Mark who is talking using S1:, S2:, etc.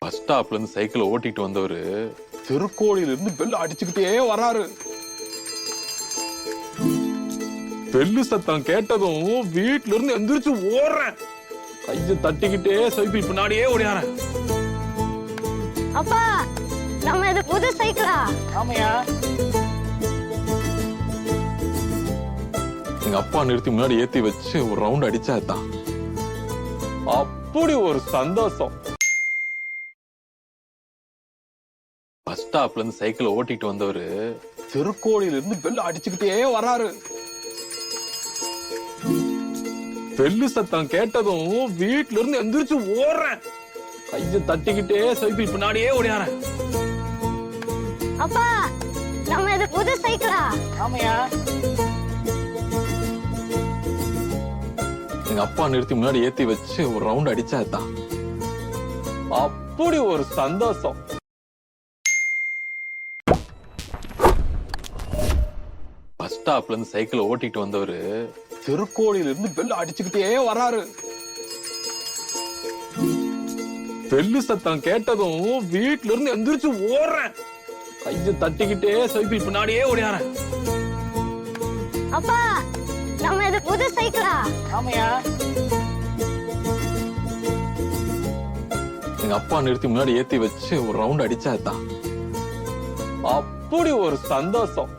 S1: Bus ஸ்டாப்ல இருந்து cycle ஓட்டிட்டு வந்தவரு திருக்கோயில இருந்து பெல் அடிச்சுக்கிட்டே வராரு. பெல்லு சத்தம் கேட்டதும் வீட்டுல இருந்து எந்திரிச்சு ஓடுறேன். கைய தட்டிக்கிட்டே சைக்கிள் பின்னாடியே ஓடியாரேன்.
S2: அப்பா, நம்ம இது புது சைக்கிளா?
S3: ஆமையா?
S1: எங்க அப்பா நிறுத்தி முன்னாடி ஏத்தி வச்சு ஒரு ரவுண்ட் அடிச்சாதான் அப்படி ஒரு சந்தோஷம். பஸ் ஸ்டாப்ல இருந்து சைக்கிள் ஓட்டிட்டு வந்தவரு திருக்கோயில இருந்து பெல் அடிச்சுக்கிட்டே வராரு. பெல்லு சத்தம் கேட்டதும் வீட்டுல இருந்து எந்திரிச்சு ஓடுறேன். கைய தட்டிக்கிட்டே சைக்கிள் பின்னாடியே ஓடியாரேன்.
S2: அப்பா, நம்ம இது புது சைக்கிளா?
S3: ஆமையா?
S1: எங்க அப்பா நிறுத்தி முன்னாடி ஏத்தி வச்சு ஒரு ரவுண்ட் அடிச்சாதான் அப்படி ஒரு சந்தோஷம். பஸ் ஸ்டாப்ல இருந்து சைக்கிள் ஓட்டிட்டு வந்தவரு திருக்கோயில இருந்து பெல் அடிச்சுக்கிட்டே வராரு. பெல்லு சத்தம் கேட்டதும் வீட்டுல இருந்து எந்திரிச்சு ஓடுறேன். கைய தட்டிக்கிட்டே சைக்கிள் பின்னாடியே ஓடியாரேன்.
S2: அப்பா, நம்ம இது புது சைக்கிளா?
S3: ஆமையா?
S1: எங்க அப்பா நிறுத்தி முன்னாடி ஏத்தி வச்சு ஒரு ரவுண்ட் அடிச்சாதான் அப்படி ஒரு சந்தோஷம்.